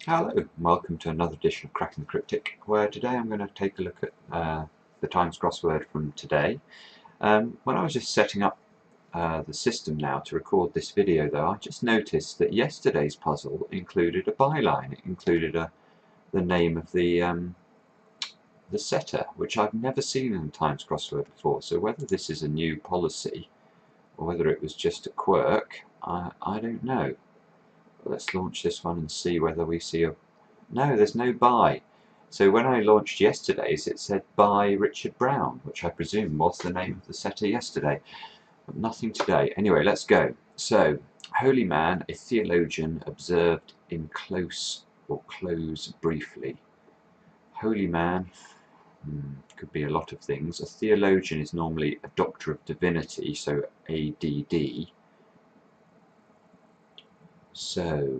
Hello, and welcome to another edition of Cracking the Cryptic, where today I'm going to take a look at the Times crossword from today. When I was just setting up the system now to record this video, though, I just noticed that yesterday's puzzle included a byline. It included the name of the setter, which I've never seen in the Times crossword before. So whether this is a new policy or whether it was just a quirk, I don't know. Let's launch this one and see whether we see a... No, there's no by. So when I launched yesterday's, it said by Richard Brown, which I presume was the name of the setter yesterday, but nothing today. Anyway, let's go. So, holy man, a theologian observed in close or close briefly. Holy man could be a lot of things. A theologian is normally a doctor of divinity, so ADD. So,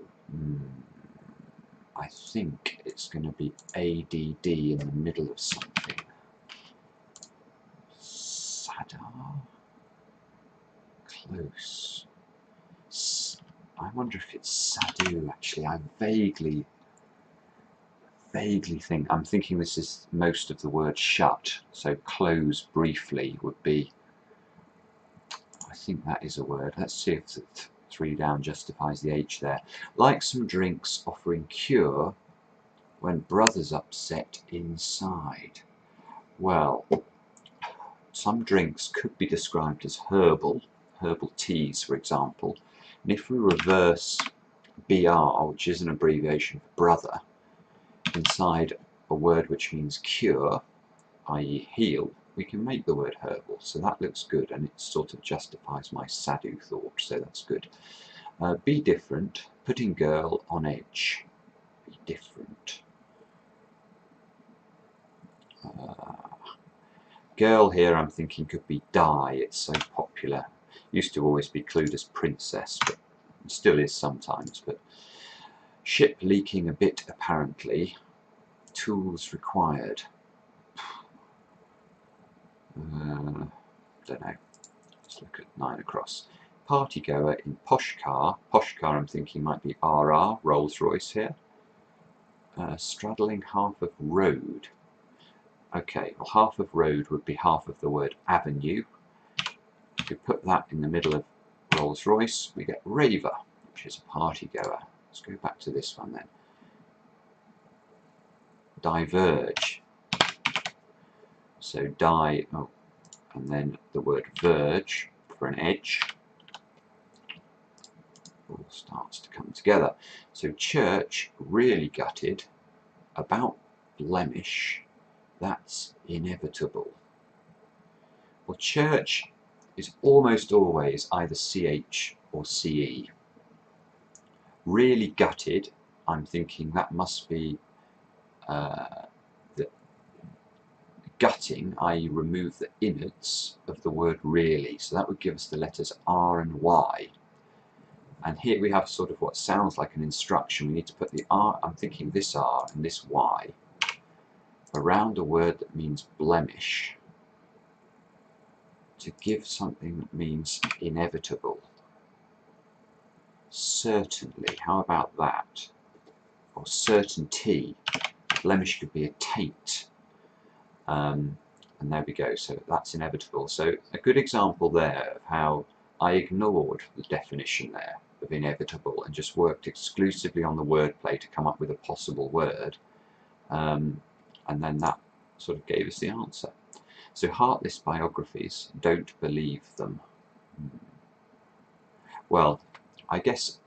I think it's going to be ADD in the middle of something. Sadar? Close. I wonder if it's Sadu, actually. I vaguely think, I'm thinking this is most of the word shut, so close briefly would be, I think that is a word. Let's see if the 3 down justifies the H there. Like some drinks offering cure when brothers upset inside. Well, some drinks could be described as herbal teas, for example. And if we reverse BR, which is an abbreviation for brother, inside a word which means cure, i.e. heal, we can make the word herbal. So that looks good, and it sort of justifies my Sadhu thought, so that's good. Be different, putting girl on edge. Be different. Girl here I'm thinking could be Di, it's so popular. Used to always be clued as princess, but still is sometimes. But ship leaking a bit apparently. Tools required. Don't know. Let's look at 9 across. Party goer in posh car. Posh car I'm thinking might be RR, Rolls Royce here. Straddling half of road. Okay, well, half of road would be half of the word avenue. If we put that in the middle of Rolls Royce, we get raver, which is a party goer. Let's go back to this one then. Diverge. So and then the word verge for an edge. All starts to come together. So church, really gutted, about blemish, that's inevitable. Well, church is almost always either CH or CE. Really gutted, I'm thinking that must be the gutting, i.e. remove the innards of the word really. So that would give us the letters R and Y. And here we have sort of what sounds like an instruction. We need to put the R, I'm thinking this R and this Y, around a word that means blemish, to give something that means inevitable. Certainly, how about that? Or certainty. Blemish could be a taint. And there we go, so that's inevitable. So a good example there of how I ignored the definition there of inevitable and just worked exclusively on the wordplay to come up with a possible word. And then that sort of gave us the answer. So heartless biographies, don't believe them. Well, I guess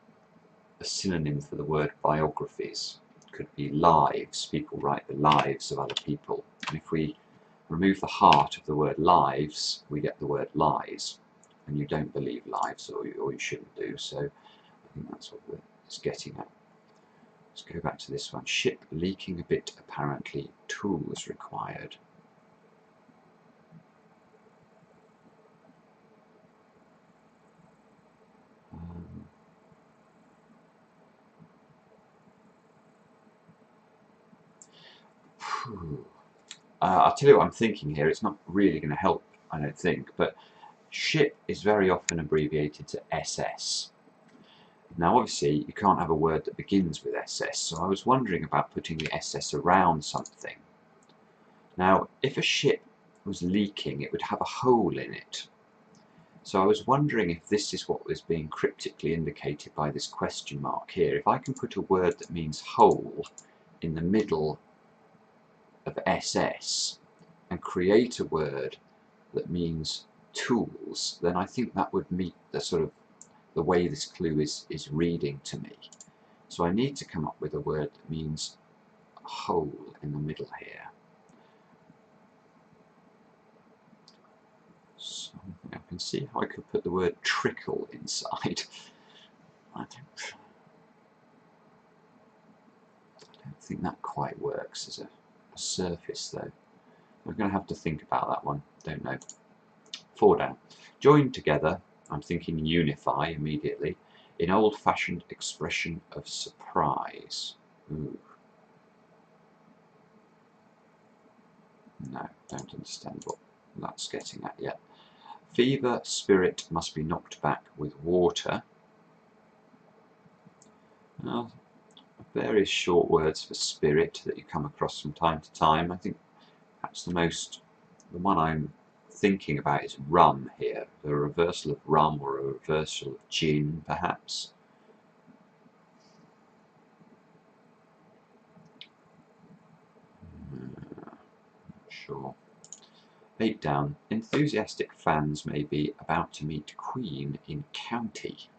a synonym for the word biographies could be lives. People write the lives of other people. And if we remove the heart of the word lives, we get the word lies. And you don't believe lives, or you shouldn't do. So I think that's what it's getting at. Let's go back to this one. Ship leaking a bit apparently. Tools required. I'll tell you what I'm thinking here. It's not really going to help, I don't think, but ship is very often abbreviated to SS. Now obviously you can't have a word that begins with SS, so I was wondering about putting the SS around something. Now if a ship was leaking, it would have a hole in it. So I was wondering if this is what was being cryptically indicated by this question mark here. If I can put a word that means hole in the middle of SS and create a word that means tools, then I think that would meet the sort of the way this clue is reading to me. So I need to come up with a word that means hole in the middle here. So I can see how I could put the word trickle inside. I don't think that quite works as a surface though. We're going to have to think about that one. Don't know. 4 down. Joined together, I'm thinking unify immediately, in old-fashioned expression of surprise. Ooh. No, don't understand what that's getting at yet. Fever, spirit must be knocked back with water. Well, various short words for spirit that you come across from time to time. I think perhaps the one I'm thinking about is rum here. A reversal of rum or a reversal of gin, perhaps. Not sure. 8 down. Enthusiastic fans may be about to meet Queen in county.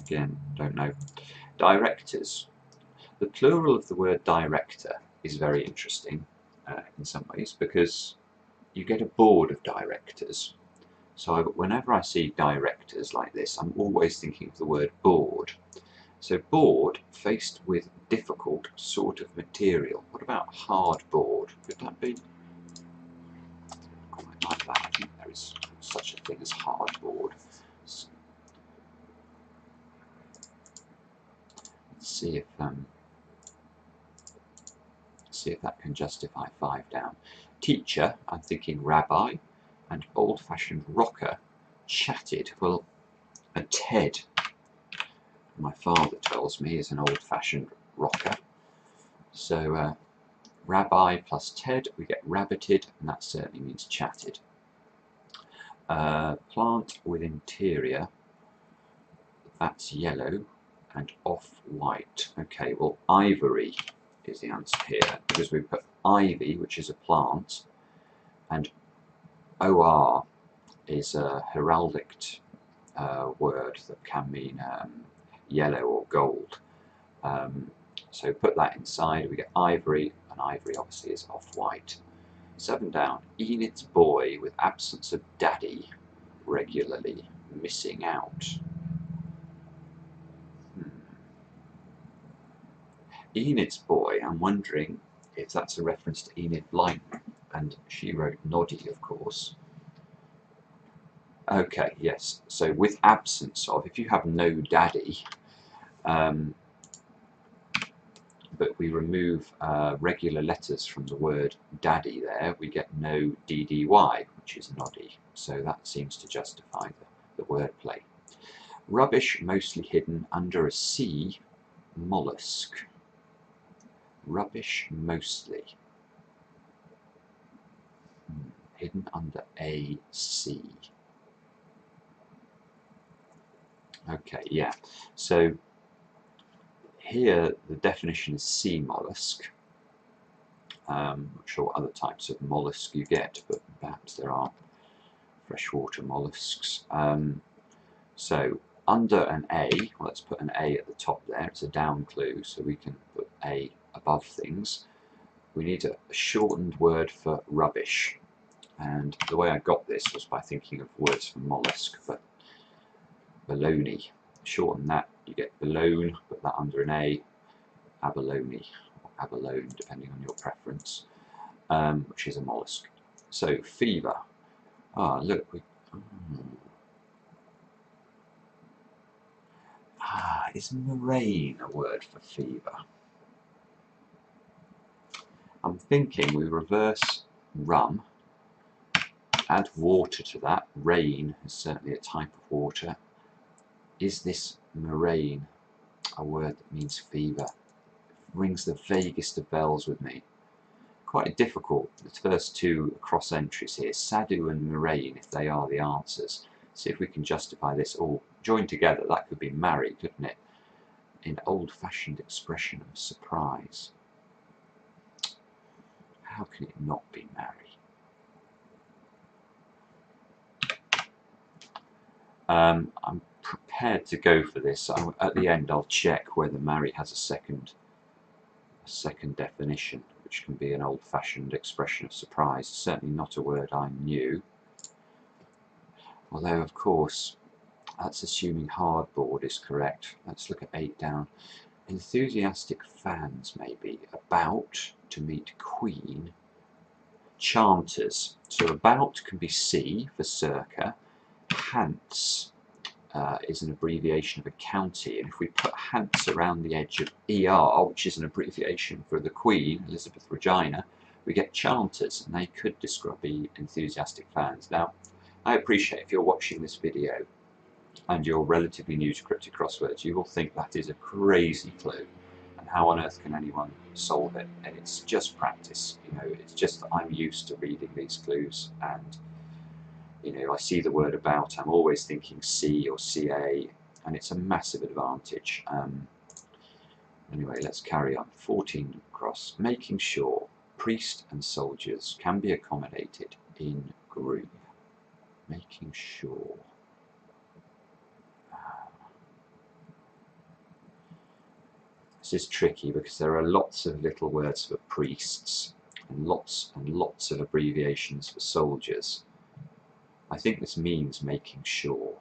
Again, don't know. Directors. The plural of the word director is very interesting in some ways, because you get a board of directors. So whenever I see directors like this, I'm always thinking of the word board. So board faced with difficult sort of material. What about hardboard? Could that be quite like that? I think there is such a thing as hardboard. So let's see if that can justify 5 down. Teacher, I'm thinking rabbi, and old-fashioned rocker, chatted. Well, a Ted, my father tells me, is an old-fashioned rocker. So rabbi plus Ted, we get rabbited, and that certainly means chatted. Plant with interior, that's yellow, and off-white. Okay, well, ivory is the answer here, because we put ivy, which is a plant, and OR is a heraldic word that can mean yellow or gold. So put that inside, we get ivory, and ivory obviously is off-white. 7 down. Enid's boy with absence of daddy regularly missing out. Enid's boy, I'm wondering if that's a reference to Enid Blyton, and she wrote Noddy, of course. Okay, yes, so with absence of, if you have no daddy, but we remove regular letters from the word daddy there, we get no DDY, which is noddy, so that seems to justify the wordplay. Rubbish mostly hidden under a sea mollusk. Rubbish mostly hidden under a sea. Okay, yeah, so here the definition is sea mollusk. I'm not sure what other types of mollusk you get, but perhaps there are freshwater mollusks. So under an A, well, let's put an A at the top there, it's a down clue, so we can put A above things. We need a shortened word for rubbish, and the way I got this was by thinking of words for mollusk, but baloney, shorten that, you get balone, put that under an A, abalone, or abalone, depending on your preference, which is a mollusk. So fever, look, is moraine a word for fever? I'm thinking we reverse rum Add water to that. Rain is certainly a type of water. Is this moraine a word that means fever? Rings the vaguest of bells with me. Quite difficult. The first two cross entries here, Sadhu and moraine, if they are the answers. See if we can justify this all joined together. That could be marry, couldn't it? In old-fashioned expression of surprise. How can it not be marry? I'm prepared to go for this. At the end I'll check whether marry has a second definition, which can be an old-fashioned expression of surprise. Certainly not a word I knew. Although, of course, that's assuming hardboard is correct. Let's look at 8 down. Enthusiastic fans, maybe. About to meet Queen. Chanters. So about can be C for circa. Hants is an abbreviation of a county, and if we put Hants around the edge of ER, which is an abbreviation for the Queen, Elizabeth Regina, we get chanters, and they could be enthusiastic fans. Now, I appreciate if you're watching this video and you're relatively new to cryptic crosswords, you will think that is a crazy clue, and how on earth can anyone solve it? And it's just practice, you know. It's just that I'm used to reading these clues, and you know, I see the word about, I'm always thinking C or CA, and it's a massive advantage. Anyway, let's carry on. 14 cross. Making sure priest and soldiers can be accommodated in group. Making sure. This is tricky because there are lots of little words for priests and lots of abbreviations for soldiers. I think this means making sure.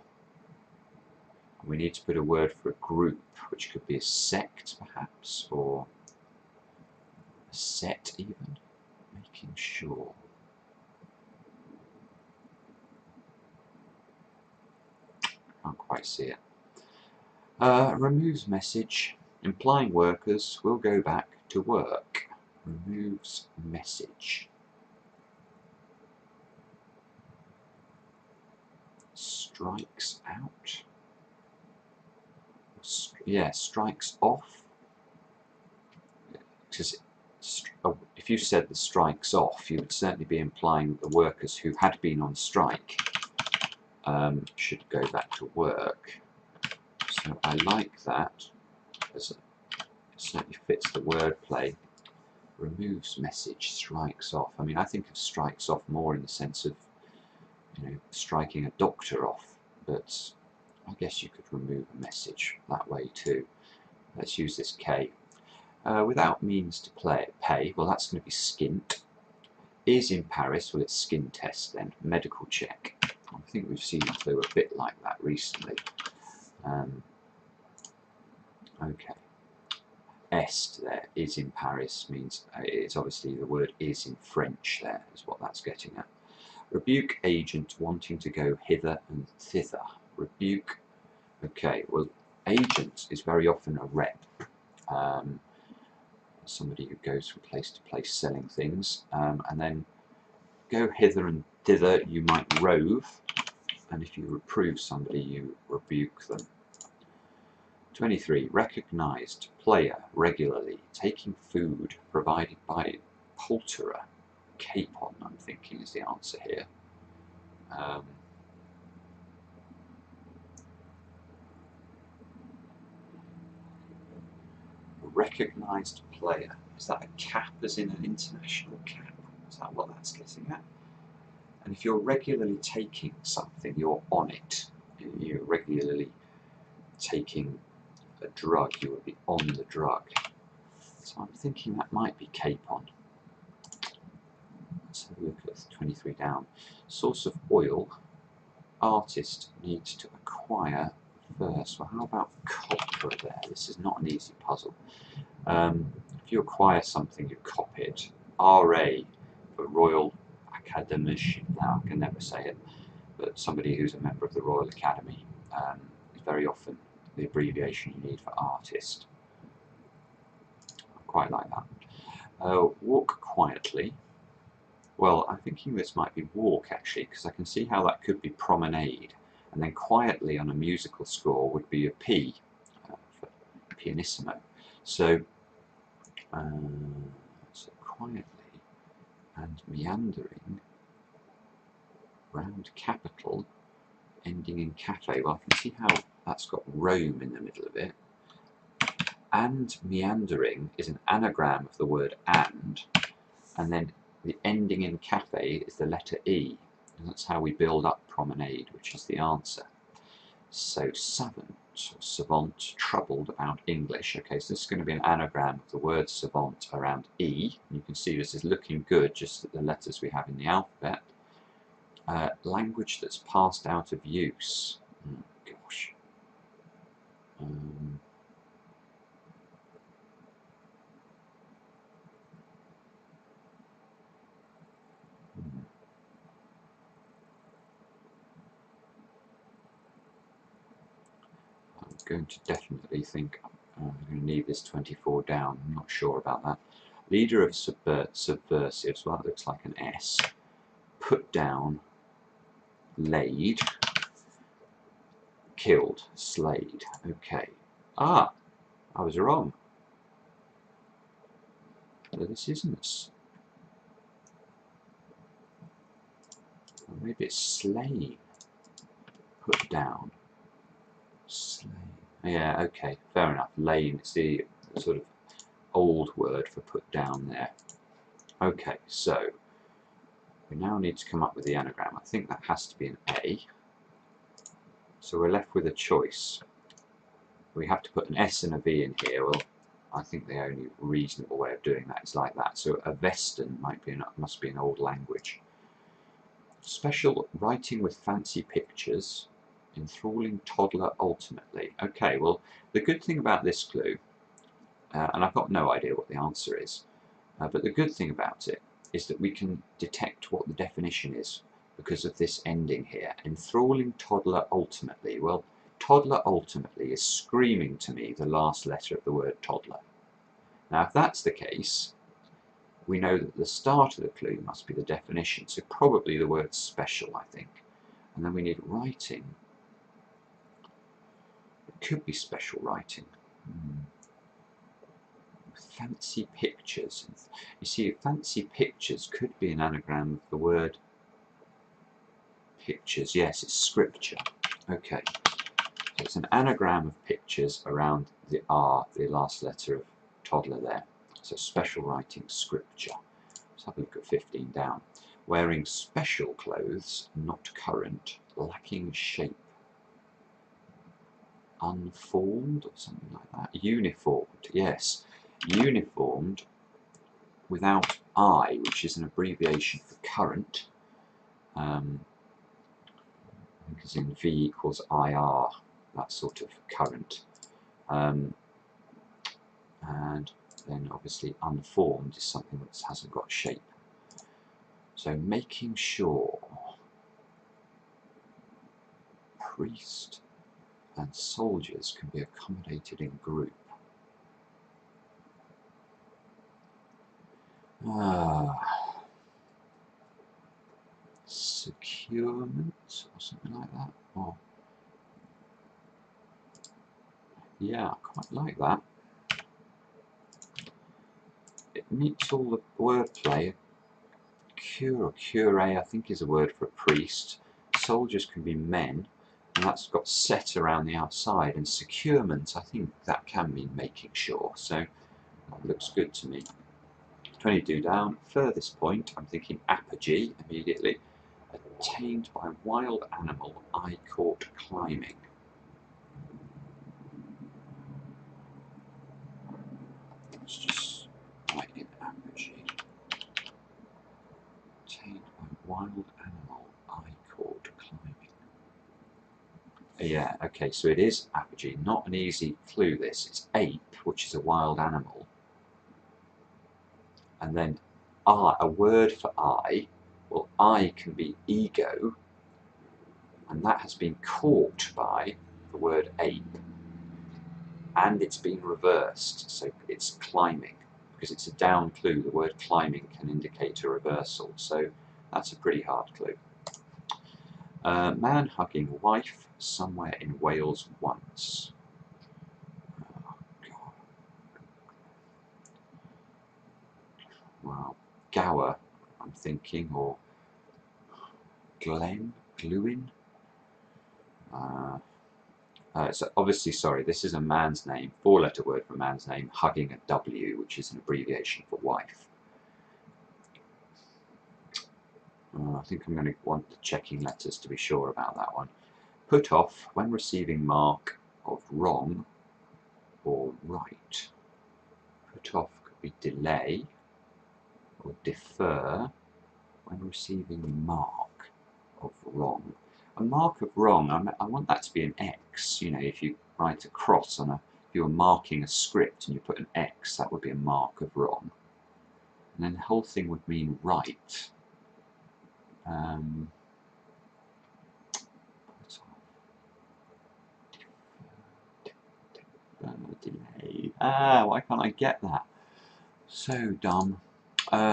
We need to put a word for a group, which could be a sect perhaps, or a set even. Making sure. Can't quite see it. Removes message, implying workers will go back to work. Removes message. Strikes out. Yeah, strikes off. Because if you said the strikes off, you would certainly be implying that the workers who had been on strike should go back to work. So I like that, as it certainly fits the wordplay. Removes message, strikes off. I mean, I think of strikes off more in the sense of, you know, striking a doctor off, but I guess you could remove a message that way too. Let's use this K. Without means to pay, well, that's going to be skint. Is in Paris, well, it's skin test then. Medical check. I think we've seen a clue a bit like that recently. Okay. Est there, is in Paris, means it's obviously the word is in French there, is what that's getting at. Rebuke agent wanting to go hither and thither. Rebuke. Okay, well, agent is very often a rep. Somebody who goes from place to place selling things, and then go hither and thither, you might rove, and if you reprove somebody, you rebuke them. 23. Recognised player regularly taking food provided by poulterer. Capon, I'm thinking, is the answer here. Recognised player. Is that a cap as in an international cap? Is that what that's getting at? And if you're regularly taking something, you're on it. You're regularly taking a drug, you will be on the drug. So I'm thinking that might be capon. Let's have a look at 23 down. Source of oil. Artist needs to acquire first. Well, how about copra there? This is not an easy puzzle. If you acquire something, you cop it. RA for Royal Academy. Now I can never say it, but somebody who's a member of the Royal Academy is very often the abbreviation you need for artist. I quite like that. Walk quietly. Well, I'm thinking this might be walk actually, because I can see how that could be promenade, and then quietly on a musical score would be a P for pianissimo. So, so quietly and meandering round capital, ending in cafe. Well, I can see how that's got Rome in the middle of it. And meandering is an anagram of the word and then the ending in cafe is the letter E, and that's how we build up promenade, which is the answer. So savant, or savant, troubled about English. Okay, so this is going to be an anagram of the word savant around E. And you can see this is looking good, just at the letters we have in the alphabet. Language that's passed out of use. Gosh. I'm going to definitely think I'm going to need this 24 down. I'm not sure about that. Leader of subversives. Well, that looks like an S. Put down, laid, killed, slayed. Okay. Ah, I was wrong. No, this isn't. Maybe it's slain. Put down, slain. Yeah, okay, fair enough. Lane is the sort of old word for put down there. Okay, so we now need to come up with the anagram. I think that has to be an A. So we're left with a choice. We have to put an S and a V in here. Well, I think the only reasonable way of doing that is like that. So a Western must be an old language. Special writing with fancy pictures, enthralling toddler ultimately. Okay, well, the good thing about this clue, and I've got no idea what the answer is, but the good thing about it is that we can detect what the definition is because of this ending here. Enthralling toddler ultimately. Well, toddler ultimately is screaming to me the last letter of the word toddler. Now, if that's the case, we know that the start of the clue must be the definition, so probably the word special, I think. And then we need writing. It could be special writing. Fancy pictures. You see, fancy pictures could be an anagram of the word pictures. Yes, it's scripture. Okay, so it's an anagram of pictures around the R, the last letter of toddler there. So special writing, scripture. Let's have a look at 15 down. Wearing special clothes, not current, lacking shape. Unformed, or something like that. Uniformed, yes. Uniformed without I, which is an abbreviation for current. I think as in V equals IR, that sort of current. And then obviously unformed is something that hasn't got shape. So making sure priest and soldiers can be accommodated in group. Securement or something like that. Oh, yeah, I quite like that. It meets all the wordplay. Cure or cure, I think, is a word for a priest. Soldiers can be men, and that's got set around the outside. And securement, I think that can mean making sure. So that looks good to me. 22 down. Furthest point, I'm thinking apogee immediately. Attained by wild animal I caught climbing. Let's just write in apogee. Attained by wild animal I caught climbing. Yeah, okay, so it is apogee. Not an easy clue, this. It's ape, which is a wild animal. And then I, a word for I. Well, I can be ego, and that has been caught by the word ape. And it's been reversed, so it's climbing. because it's a down clue. The word climbing can indicate a reversal, so that's a pretty hard clue. Man hugging wife somewhere in Wales once. Oh, God. Well, Gower, I'm thinking, or Glewin. So obviously, sorry, this is a man's name, 4-letter word for a man's name, hugging a W, which is an abbreviation for wife. I think I'm going to want the checking letters to be sure about that one. Put off when receiving mark of wrong or right. Put off could be delay or defer when receiving mark of wrong. A mark of wrong, I want that to be an X. You know, if you write a cross on if you were marking a script and you put an X, that would be a mark of wrong. And then the whole thing would mean right. Delay. Why can't I get that? So dumb.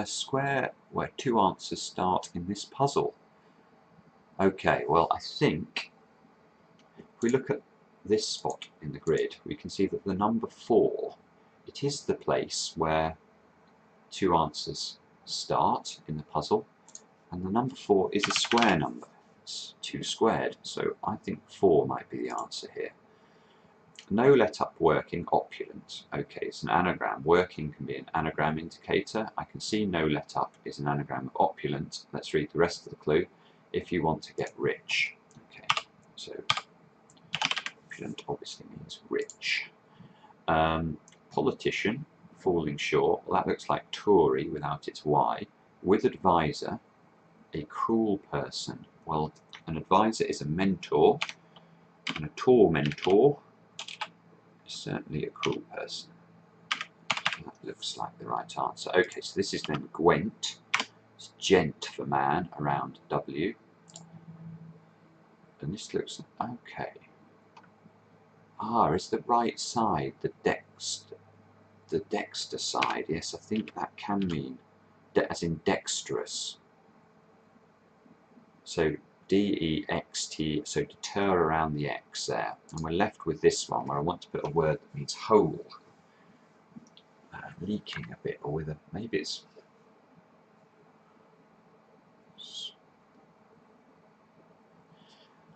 Square where 2 answers start in this puzzle. Okay, well, I think if we look at this spot in the grid, we can see that the number 4, it is the place where 2 answers start in the puzzle, and the number 4 is a square number. It's 2 squared, so I think 4 might be the answer here. No let up working, opulent. Okay, it's an anagram. Working can be an anagram indicator. I can see no let up is an anagram of opulent. Let's read the rest of the clue. If you want to get rich. Okay, so opulent obviously means rich. Politician, falling short. Well, that looks like Tory without its Y. With advisor, a cruel person. Well, an advisor is a mentor, and a tormentor is certainly a cruel person. That looks like the right answer. Okay, so this is then Gwent. It's gent for man around W. And this looks okay. Is the right side the dexter side? Yes, I think that can mean as in dexterous. So D-E-X-T, so deter around the X there. And we're left with this one where I want to put a word that means hole. Leaking a bit, or with a, maybe it's...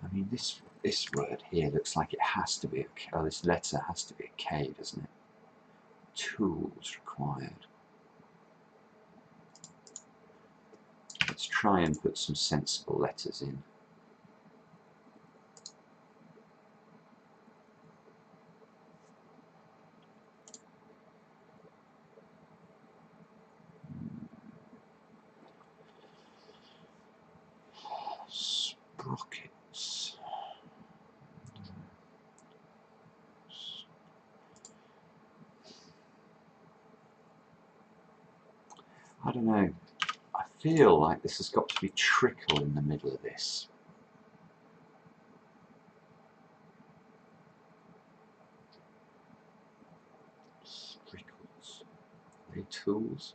I mean, this word here looks like it has to be a, this letter has to be a K, doesn't it? Tools required. Let's try and put some sensible letters in. Sprockets. I don't know. I feel like this has got to be trickle in the middle of this. Sprickles. Are they tools?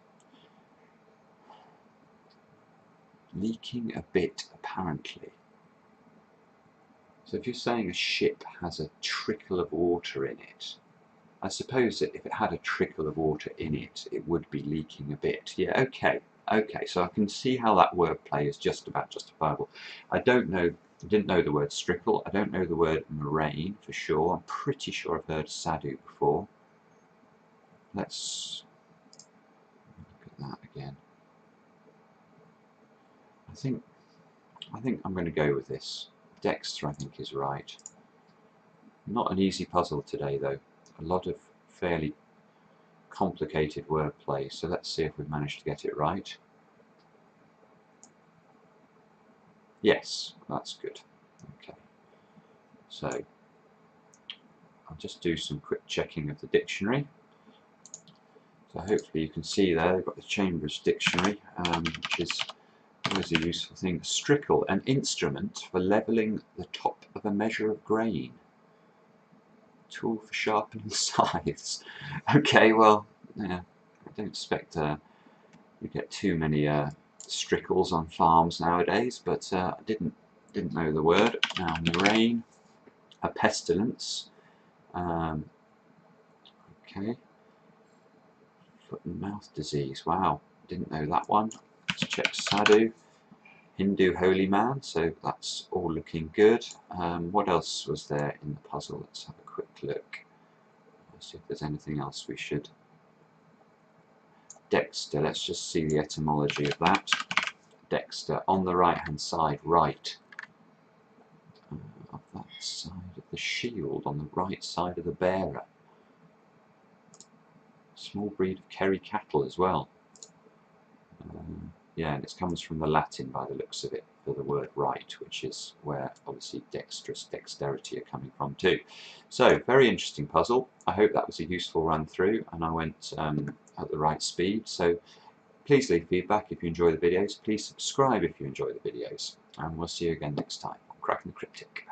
Leaking a bit, apparently. So if you're saying a ship has a trickle of water in it, I suppose that if it had a trickle of water in it, it would be leaking a bit. Yeah, okay. Okay, so I can see how that wordplay is just about justifiable. I didn't know the word strickle. I don't know the word moraine for sure. I'm pretty sure I've heard Sadu before. Let's look at that again. I think I'm going to go with this. Dexter, I think, is right. Not an easy puzzle today, though. A lot of fairly complicated wordplay, so let's see if we've managed to get it right. Yes, that's good. Okay, so I'll just do some quick checking of the dictionary. So hopefully you can see there, they've got the Chambers Dictionary, which is always a useful thing. Strickle, an instrument for levelling the top of a measure of grain. Tool for sharpening scythes. Okay, well, yeah. don't expect you get too many strickles on farms nowadays, but I didn't know the word. Now, murrain, a pestilence. Okay. Foot and mouth disease. Wow, didn't know that one. Let's check Sadhu. Hindu holy man, so that's all looking good. What else was there in the puzzle? Let's have a quick look. Let's see if there's anything else we should... Dexter, let's just see the etymology of that. Dexter, on the right hand side, right. Of that side of the shield, on the right side of the bearer. Small breed of Kerry cattle as well. Yeah, and it comes from the Latin by the looks of it for the word right, which is where obviously dexterity are coming from too. So, very interesting puzzle. I hope that was a useful run through and I went at the right speed. So please leave feedback if you enjoy the videos. Please subscribe if you enjoy the videos. And we'll see you again next time on Cracking the Cryptic.